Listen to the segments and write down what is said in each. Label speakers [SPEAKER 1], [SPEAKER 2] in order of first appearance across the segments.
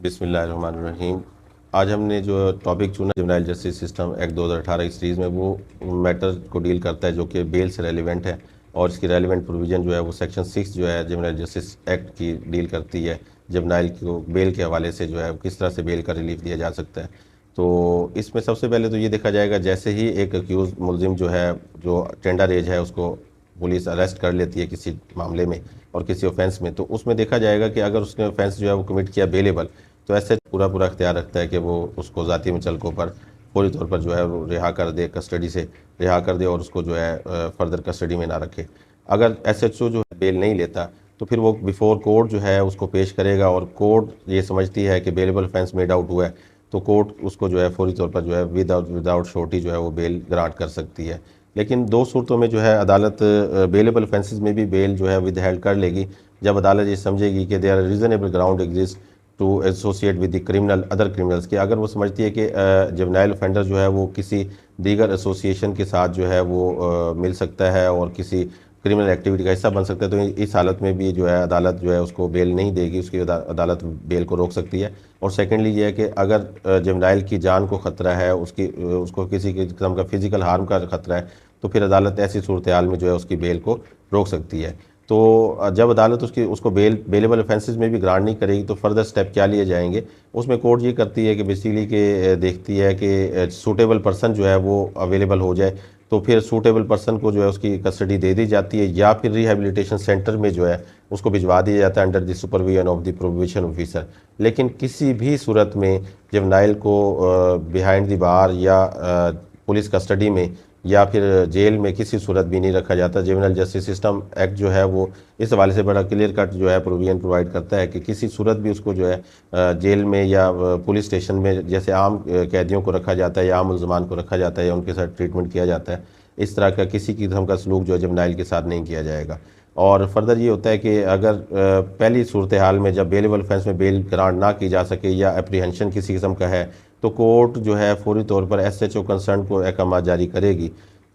[SPEAKER 1] बिस्मिल्लाहिर्रहमानिर्रहीम। आज हमने जो टॉपिक चुना जुवेनाइल जस्टिस सिस्टम एक्ट 2018 की सीरीज़ में, वो मैटर को डील करता है जो कि बेल से रेलिवेंट है। और इसकी रेलिवेंट प्रोविज़न जो है वो सेक्शन 6 जो है जुवेनाइल जस्टिस एक्ट की डील करती है। जुवेनाइल को बेल के हवाले से जो है किस तरह से बेल का रिलीफ दिया जा सकता है। तो इसमें सबसे पहले तो ये देखा जाएगा, जैसे ही एक अक्यूज़ मुलजिम जो है, जो टेंडर एज है, उसको पुलिस अरेस्ट कर लेती है किसी मामले में और किसी ऑफेंस में, तो उसमें देखा जाएगा कि अगर उसने ऑफेंस जो है वो कमिट किया बेलेबल, तो ऐसे पूरा इख्तियार रखता है कि वो उसको ज़ाती मुचलकों पर फौरी तौर पर जो है वो रिहा कर दे, कस्टडी से रिहा कर दे और उसको जो है फर्दर कस्टडी में ना रखे। अगर एसएचओ जो है बेल नहीं लेता तो फिर वो बिफोर कोर्ट जो है उसको पेश करेगा, और कोर्ट ये समझती है कि बेलेबल ऑफेंस मेड आउट हुआ है तो कोर्ट उसको जो है फौरी तौर पर जो है विदाउट श्योरिटी जो है वो बेल ग्रांट कर सकती है। लेकिन दो सूरतों में जो है अदालत बेलेबल ऑफेंसेस में भी बेल जो है विद हेल्ड कर लेगी, जब अदालत ये समझेगी कि there reasonable ground exist to associate with the criminal other criminals के। अगर वो समझती है कि जुवेनाइल ऑफेंडर जो है वो किसी दीगर एसोसिएशन के साथ जो है वो मिल सकता है और किसी क्रिमिनल एक्टिविटी का हिस्सा बन सकता है, तो इस हालत में भी जो है अदालत जो है उसको बेल नहीं देगी, उसकी अदालत बेल को रोक सकती है। और सेकेंडली ये है कि अगर जुवेनाइल की जान को ख़तरा है, उसको किसी किस्म का फिजिकल हार्म का ख़तरा है, तो फिर अदालत ऐसी सूरत हाल में जो है उसकी बेल को रोक सकती है। तो जब अदालत उसको बेलेबल ऑफेंसेस में भी ग्रांट नहीं करेगी तो फर्दर स्टेप क्या लिए जाएंगे, उसमें कोर्ट ये करती है कि बेसिकली के देखती है कि सूटेबल पर्सन जो है वो अवेलेबल हो जाए, तो फिर सूटेबल पर्सन को जो है उसकी कस्टडी दे दी जाती है, या फिर रिहेबिलिटेशन सेंटर में जो है उसको भिजवा दिया जाता है under the supervision of the probation officer. लेकिन किसी भी सूरत में जुवेनाइल को बिहाइंड द बार या पुलिस कस्टडी में या फिर जेल में किसी सूरत भी नहीं रखा जाता। जुवेनाइल जस्टिस सिस्टम एक्ट जो है वो इस हवाले से बड़ा क्लियर कट जो है प्रोविजन प्रोवाइड करता है कि किसी सूरत भी उसको जो है जेल में या पुलिस स्टेशन में जैसे आम कैदियों को रखा जाता है या आम मुल्ज़मान को रखा जाता है या उनके साथ ट्रीटमेंट किया जाता है, इस तरह का किसी किस्म का सलूक जो है जुवेनाइल के साथ नहीं किया जाएगा। और फर्दर ये होता है कि अगर पहली सूरत हाल में जब बेलेबल ऑफेंस में बेल ग्रांट ना की जा सके या अप्रीहेंशन किसी किस्म का है, तो कोर्ट जो है फौरी तौर पर एसएचओ कंसर्न को अहकाम जारी करेगी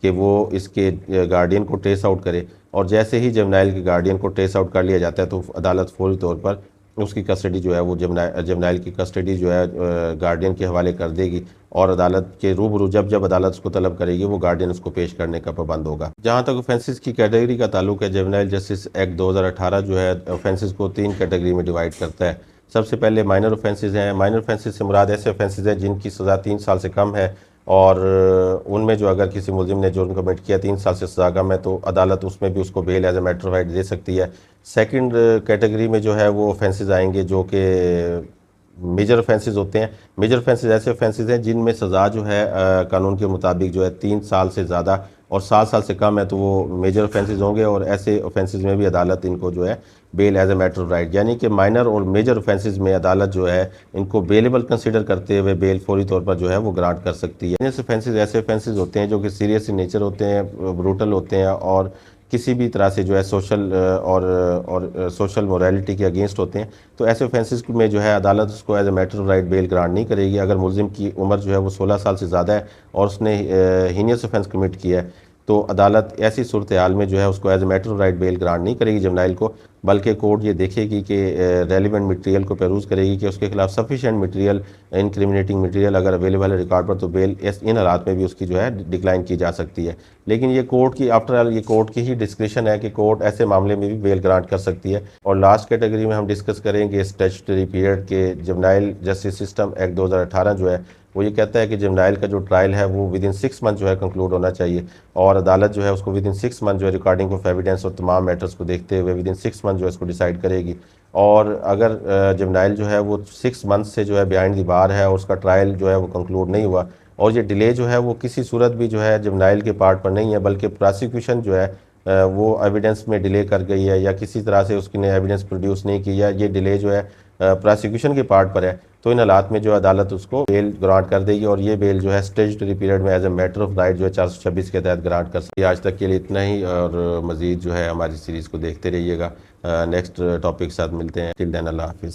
[SPEAKER 1] कि वो इसके गार्डियन को ट्रेस आउट करे। और जैसे ही जुवेनाइल के गार्डियन को ट्रेस आउट कर लिया जाता है तो अदालत फौरी तौर पर उसकी कस्टडी जो है वो जुवेनाइल की कस्टडी जो है गार्डियन के हवाले कर देगी, और अदालत के रूबरू जब अदालत उसको तलब करेगी वो गार्डियन उसको पेश करने का पाबंद होगा। जहाँ तक ऑफेंसेस की कैटेगरी का ताल्लुक है, जुवेनाइल जस्टिस एक्ट 2018 जो है ऑफेंसेस को 3 कैटेगरी में डिवाइड करता है। सबसे पहले माइनर ऑफेंसेस हैं। माइनर ऑफेंसेस से मुराद ऐसे ऑफेंसेस हैं जिनकी सज़ा 3 साल से कम है, और उनमें जो अगर किसी मुलजिम ने जुर्म कमिट किया 3 साल से सज़ा कम है तो अदालत उसमें भी उसको bail as a matter of right दे सकती है। सेकंड कैटेगरी में जो है वो ऑफेंसेस आएंगे जो कि मेजर ऑफेंसेस होते हैं। मेजर ऑफेंसेस ऐसे ऑफेंसेस हैं जिनमें सज़ा जो है कानून के मुताबिक जो है 3 साल से ज़्यादा और 7 साल से कम है, तो वो मेजर ऑफेंसेस होंगे। और ऐसे ऑफेंसेस में भी अदालत इनको जो है bail as a matter of right, यानी कि माइनर और मेजर ऑफेंसेस में अदालत जो है इनको बेलेबल कंसीडर करते हुए बेल फौरी तौर पर जो है वो ग्रांट कर सकती है। सीरियस ऑफेंसेस ऐसे ऑफेंसेस होते हैं जो कि सीरियस इन नेचर होते हैं, ब्रूटल होते हैं और किसी भी तरह से जो है सोशल सोशल मोरालिटी के अगेंस्ट होते हैं। तो ऐसे ऑफेंसेस में जो है अदालत उसको as a matter of right bail grant नहीं करेगी। अगर मुलजिम की उम्र जो है वो 16 साल से ज़्यादा है और उसने हीनियस ऑफेंस कमिट किया है, तो अदालत ऐसी सूरत हाल में जो है उसको as a matter of right bail grant नहीं करेगी जुवेनाइल को, बल्कि कोर्ट ये देखेगी कि रेलिवेंट मटेरियल को पेरूज करेगी कि उसके खिलाफ सफिशिएंट मटेरियल, इनक्रिमिनेटिंग मटेरियल अगर अवेलेबल है रिकॉर्ड पर, तो बेल इन हालात में भी उसकी जो है डिक्लाइन की जा सकती है। लेकिन ये कोर्ट की आफ्टर ऑल ये कोर्ट की ही डिस्क्रिप्शन है कि कोर्ट ऐसे मामले में भी बेल ग्रांट कर सकती है। और लास्ट कैटेगरी में हम डिस्कस करेंगे स्टैट्यूटरी पीरियड के। जुवेनाइल जस्टिस सिस्टम एक्ट 2018 जो है वो ये कहता है कि जुवेनाइल का जो ट्रायल है वो विद इन 6 मंथ जो है कंक्लूड होना चाहिए, और अदालत जो है उसको विद इन 6 मंथ जो है रिकॉर्डिंग ऑफ एविडेंस और तमाम मैटर्स को देखते हुए विद इन 6 मंथ जो है इसको डिसाइड करेगी। और अगर जुवेनाइल जो है वो 6 मंथ से जो है बिहाइंड द बार है और उसका ट्रायल जो है वो कंक्लूड नहीं हुआ, और ये डिले जो है वो किसी सूरत भी जो है जुवेनाइल के पार्ट पर नहीं है, बल्कि प्रोसिक्यूशन जो है वो एविडेंस में डिले कर गई है या किसी तरह से उसकी ने एविडेंस प्रोड्यूस नहीं की, या ये डिले जो है प्रोसिक्यूशन के पार्ट पर है, तो इन हालात में जो अदालत उसको बेल ग्रांट कर देगी। और ये बेल जो है स्टैट्यूटरी पीरियड में as a matter of right जो है 426 के तहत ग्रांट कर सकती है। आज तक के लिए इतना ही, और मज़ीद जो है हमारी सीरीज़ को देखते रहिएगा। नेक्स्ट टॉपिक के साथ मिलते हैं। टिल देन अल्लाह हाफिज़।